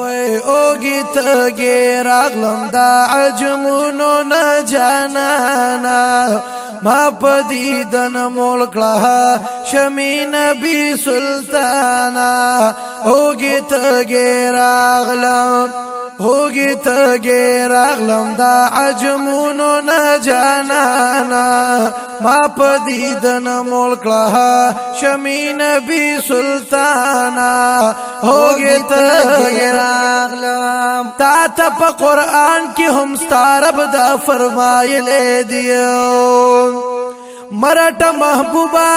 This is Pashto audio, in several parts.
وای اوگی تگی راغلم دا عجمونو نجانانا ما پدیدن ملک لها شمی نبی سلطانا اوگی تگی راغلم ہوگی تگی راغلم دا عجمونو نجانانا ما پدیدن ملک لها شمی نبی سلطانا ہوگی تگی راغلم تا تا پا قرآن کی ہم ستارب دا فرمائلے دیو مرٹ محبوبا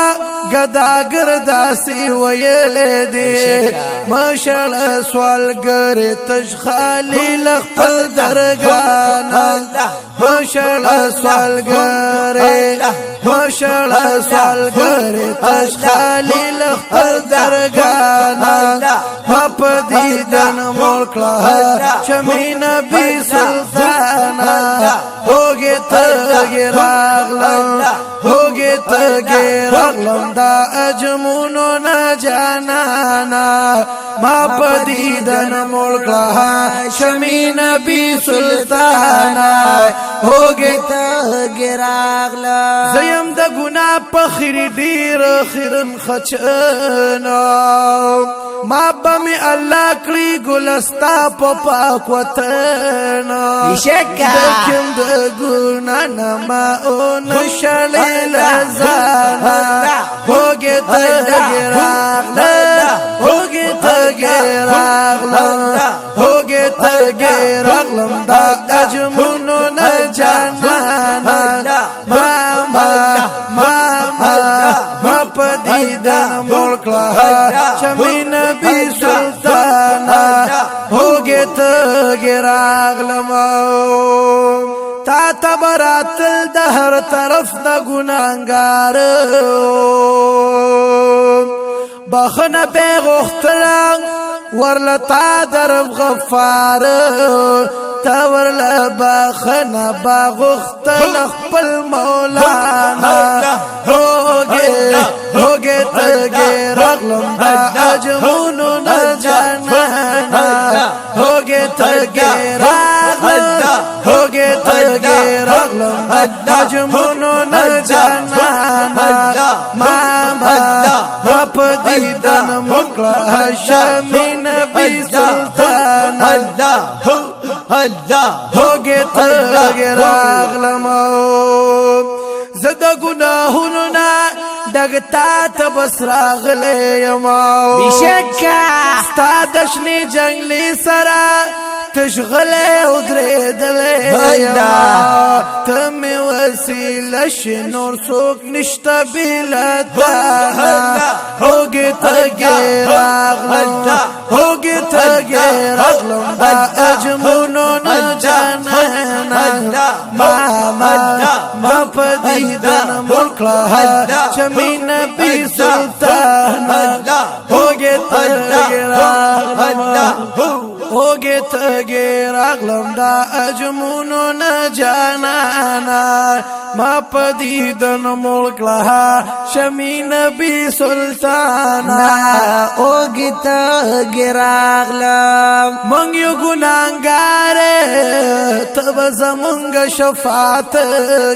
گداگر داسی ویلے دے مشل سوالگر تش خالی لخپل درگانا مشل سوالگر تش خالی لخپل درگانا مپ دیدن ملک لها شمی نبی سلطانا ہوگی تگی راغلم ہوگی تگی راغلم دا اجمونو نجانانا ما پدیدن ملک لها شمی نبی سلطانا ہوگی تگی راغلم زیم دا گناہ پخری دیر خیرن خچنا ما بمی اللہ کلی گلستا پا پاک وطنا دکم دا گناہ نما اون شلی لزانا ہوگی تگی راغلم ہوگی تگی راغلم ہوگی تگی راغلم دا اجمونو نجانانا ما پدیدن ملک لها شمی نبی سلطانا ہوگی تگی راغلم تا تبرات دهر طرف دا گناہگار بخن بے غختلان ورلتا درب غفار تا ورل بخن با غختل اخپل مولانا ہوگی تگی راغلم دا اجمونو نجانانا ہوگی تگی راغلم ہوگی تگی راغلم دا اجمونو نجانانا ما پدیدن ملک لها شمی نبی سلطانا ہوگی تگی راغلم زد گناہونو نا دگتا تبس راغلے یماو بیشکا ستا دشنی جنگلی سرا تشغلے ادرے دلے یما تمی وسیلش نور سوک نشتا بیلتانا ہوگی تگی راغلم ہوگی تگی راغلم دا اجمونو نجانانا ما پدیدن ملک لها شمی نبی سلطانا ہوگی تگی راغلم ہوگی تگی راغلم دا اجمونو نجانانا ما پدیدن ملک لها شمی نبی سلطانا ہوگی تگی راغلم منگیو گناہگارے تب زمونگ شفاعت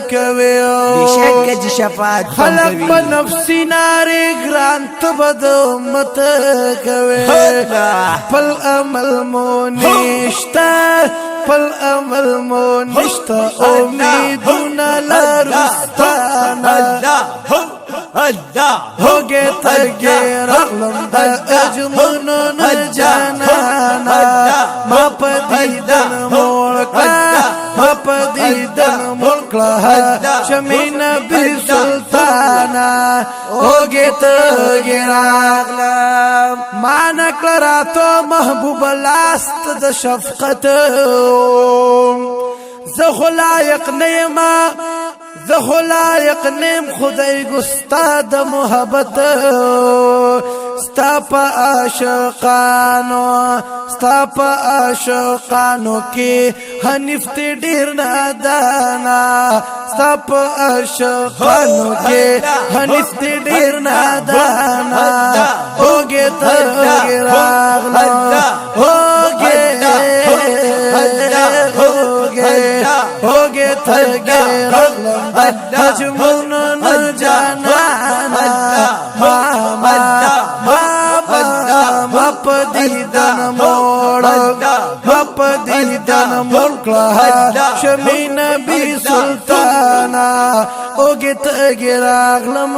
کویو بیشکا جی شفاعت خلق با نفسی ناری گران تب دا امت کوی پل عمل مونشتا پل عمل مونشتا امیدونا لرستانا ہوگی تگی راغلم دا اجمونو نجانانا ما پدیدن ملک ما پدیدن ملک لها شمی نبی سلطانا ہوگی تگی راغلم ما نکل راتو محبوب لاست دا شفقت زخو لائق نیما زخو لائق نیم خدای گستا دا محبت ستا پا عاشقانو کی حنیف تی دیر نادانا ستا پا عاشقانو کی حنیف تی دیر نادانا ہوگی تگی راغلم ہوگی تگی رغلم حجمون جانانا ما پا دیدن موڑا ما پا دیدن موڑا شمی نبی سلطانا اوگی تگی رغلم